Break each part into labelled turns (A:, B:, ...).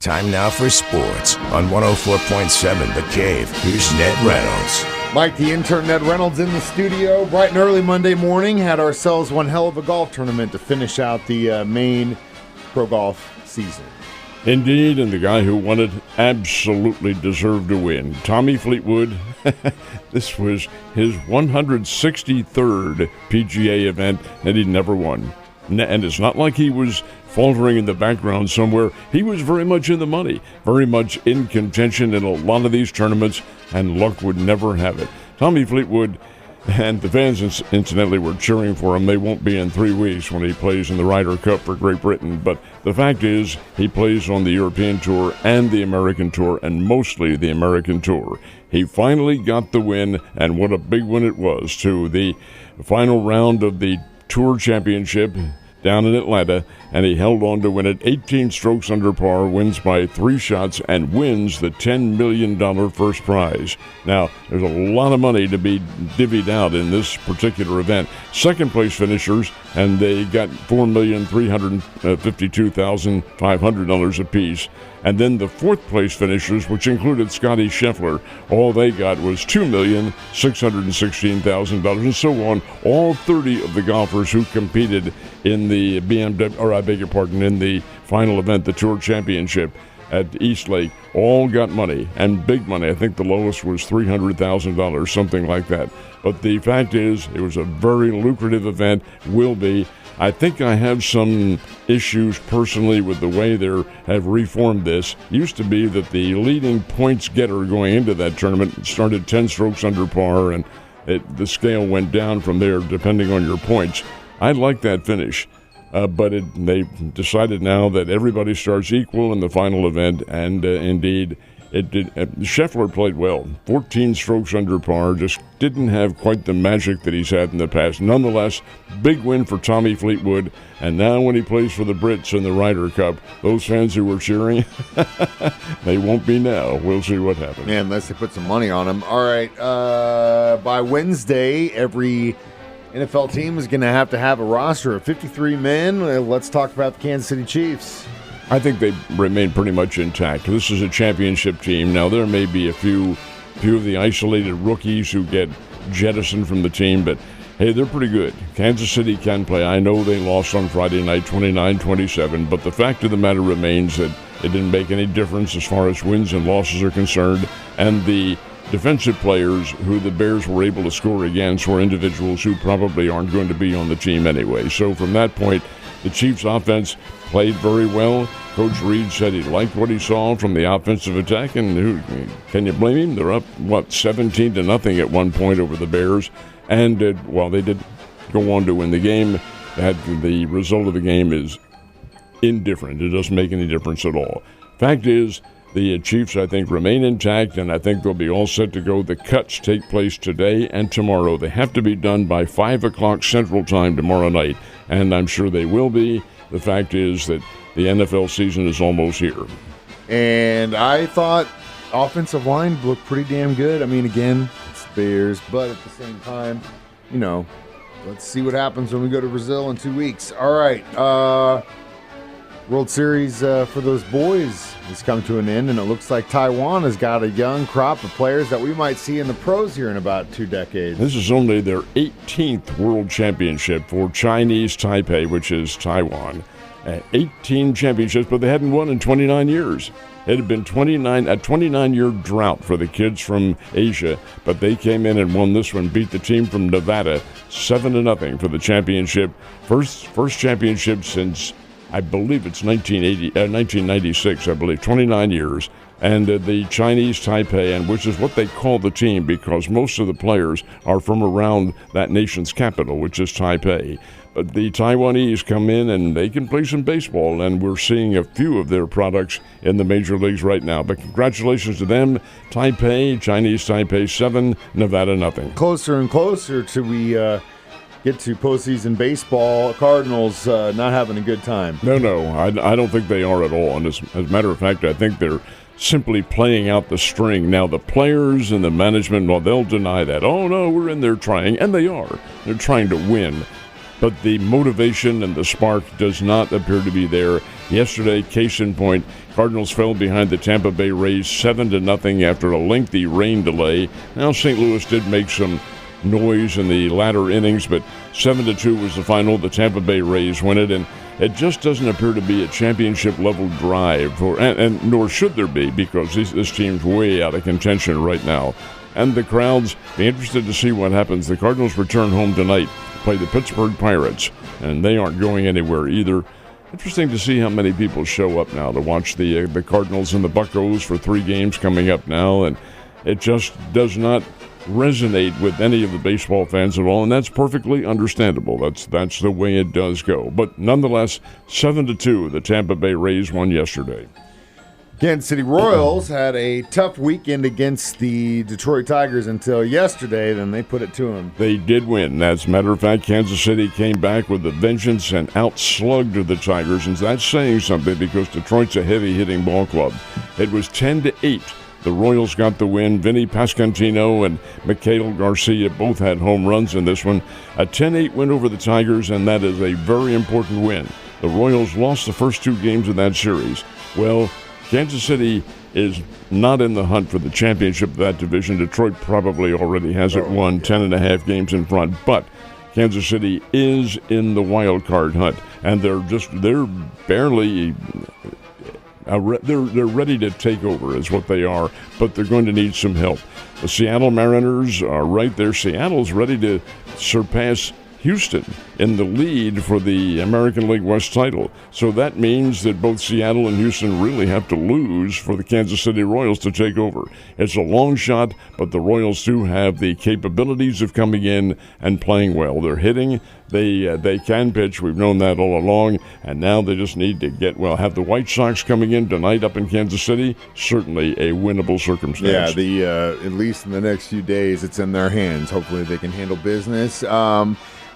A: Time now for sports on 104.7 The Cave. Here's Ned Reynolds.
B: Mike, the intern Ned Reynolds in the studio. Bright and early Monday morning, had ourselves one hell of a golf tournament to finish out the main pro golf season.
C: Indeed, and the guy who won it absolutely deserved to win. Tommy Fleetwood, this was his 163rd PGA event, and he'd never won. And it's not like he was faltering in the background somewhere. He was very much in the money, very much in contention in a lot of these tournaments, and luck would never have it. Tommy Fleetwood, and the fans, incidentally, were cheering for him. They won't be in 3 weeks when he plays in the Ryder Cup for Great Britain. But the fact is, he plays on the European Tour and the American Tour, and mostly the American Tour. He finally got the win, and what a big win it was, too. The final round of the Tour Championship down in Atlanta, and he held on to win it 18 strokes under par, wins by 3 shots, and wins the $10 million first prize. Now, there's a lot of money to be divvied out in this particular event. Second place finishers, and they got $4,352,500 apiece. And then the fourth place finishers, which included Scotty Scheffler, all they got was $2,616,000, and so on. All 30 of the golfers who competed in the in the final event, the Tour Championship at East Lake, all got money, and big money. I think the lowest was $300,000, something like that. But the fact is, it was a very lucrative event, will be. I think I have some issues personally with the way they have reformed this. Used to be that the leading points getter going into that tournament started 10 strokes under par, and the scale went down from there depending on your points. I like that finish, but they decided now that everybody starts equal in the final event, and indeed it did. Scheffler played well, 14 strokes under par, just didn't have quite the magic that he's had in the past. Nonetheless, big win for Tommy Fleetwood, and now when he plays for the Brits in the Ryder Cup, those fans who were cheering, they won't be now. We'll see what happens.
B: Yeah, unless they put some money on him. All right, by Wednesday, every NFL team is going to have a roster of 53 men. Let's talk about the Kansas City Chiefs.
C: I think they remain pretty much intact. This is a championship team. Now, there may be a few of the isolated rookies who get jettisoned from the team, but, hey, they're pretty good. Kansas City can play. I know they lost on Friday night 29-27, but the fact of the matter remains that it didn't make any difference as far as wins and losses are concerned, and the defensive players who the Bears were able to score against were individuals who probably aren't going to be on the team anyway. So from that point, the Chiefs' offense played very well. Coach Reed said he liked what he saw from the offensive attack, and can you blame him? They're up, 17-0 at one point over the Bears. And while they did go on to win the game, the result of the game is indifferent. It doesn't make any difference at all. Fact is, the Chiefs, I think, remain intact, and I think they'll be all set to go. The cuts take place today and tomorrow. They have to be done by 5 o'clock Central Time tomorrow night, and I'm sure they will be. The fact is that the NFL season is almost here.
B: And I thought offensive line looked pretty damn good. I mean, again, it's the Bears, but at the same time, let's see what happens when we go to Brazil in 2 weeks. All right, World Series for those boys has come to an end, and it looks like Taiwan has got a young crop of players that we might see in the pros here in about 2 decades.
C: This is only their 18th World Championship for Chinese Taipei, which is Taiwan. 18 championships, but they hadn't won in 29 years. It had been a 29-year drought for the kids from Asia, but they came in and won this one, beat the team from Nevada 7-0 for the championship. First championship since, I believe it's 1996, I believe, 29 years. And the Chinese Taipei, and which is what they call the team because most of the players are from around that nation's capital, which is Taipei. But the Taiwanese come in and they can play some baseball, and we're seeing a few of their products in the major leagues right now. But congratulations to them. Taipei, Chinese Taipei 7, Nevada nothing.
B: Closer and closer till we get to postseason baseball. Cardinals not having a good time.
C: No, I don't think they are at all. And as a matter of fact, I think they're simply playing out the string. Now, the players and the management, well, they'll deny that. Oh, no, we're in there trying. And they are. They're trying to win. but the motivation and the spark does not appear to be there. Yesterday, case in point, Cardinals fell behind the Tampa Bay Rays 7-0 after a lengthy rain delay. Now, St. Louis did make some noise in the latter innings, but 7-2 was the final. The Tampa Bay Rays win it, and it just doesn't appear to be a championship-level drive, and nor should there be, because this team's way out of contention right now. And the crowds, be interested to see what happens. The Cardinals return home tonight, play the Pittsburgh Pirates, and they aren't going anywhere either. Interesting to see how many people show up now to watch the Cardinals and the Buccos for 3 games coming up now, and it just does not resonate with any of the baseball fans at all, and that's perfectly understandable. That's the way it does go. But nonetheless, 7-2, the Tampa Bay Rays won yesterday.
B: Kansas City Royals had a tough weekend against the Detroit Tigers until yesterday. Then they put it to them.
C: They did win. As a matter of fact, Kansas City came back with a vengeance and outslugged the Tigers, and that's saying something because Detroit's a heavy-hitting ball club. It was 10-8. The Royals got the win. Vinny Pascantino and Mikhail Garcia both had home runs in this one. A 10-8 win over the Tigers, and that is a very important win. The Royals lost the first 2 games of that series. Well, Kansas City is not in the hunt for the championship of that division. Detroit probably already has it won, 10.5 games in front. But Kansas City is in the wild card hunt, and they're barely... They're ready to take over is what they are, but they're going to need some help. The Seattle Mariners are right there. Seattle's ready to surpass Houston in the lead for the American League West title. So that means that both Seattle and Houston really have to lose for the Kansas City Royals to take over. It's a long shot, but the Royals do have the capabilities of coming in and playing well. They're hitting. They can pitch. We've known that all along, and now they just need to have the White Sox coming in tonight up in Kansas City. Certainly a winnable circumstance.
B: Yeah, at least in the next few days, it's in their hands. Hopefully they can handle business.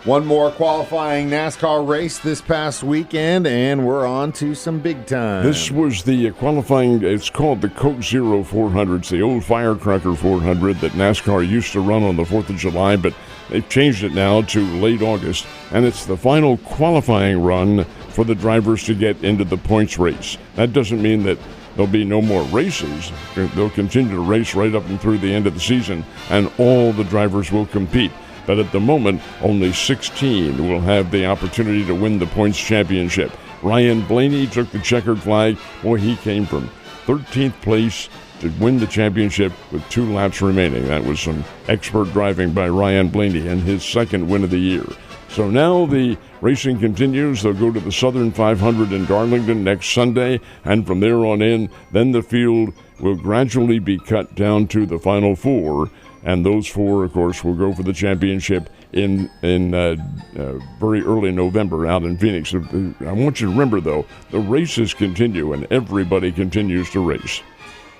B: One more qualifying NASCAR race this past weekend, and we're on to some big time.
C: This was the qualifying, it's called the Coke Zero 400. It's the old Firecracker 400 that NASCAR used to run on the 4th of July, but they've changed it now to late August, and it's the final qualifying run for the drivers to get into the points race. That doesn't mean that there'll be no more races. They'll continue to race right up and through the end of the season, and all the drivers will compete. But at the moment, only 16 will have the opportunity to win the points championship. Ryan Blaney took the checkered flag. Boy, he came from 13th place to win the championship with 2 laps remaining. That was some expert driving by Ryan Blaney and his 2nd win of the year. So now the racing continues. They'll go to the Southern 500 in Darlington next Sunday, and from there on in, then the field will gradually be cut down to the final 4. And those 4, of course, will go for the championship in very early November out in Phoenix. I want you to remember, though, the races continue and everybody continues to race.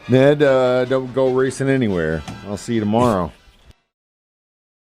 B: Ned, don't go racing anywhere. I'll see you tomorrow.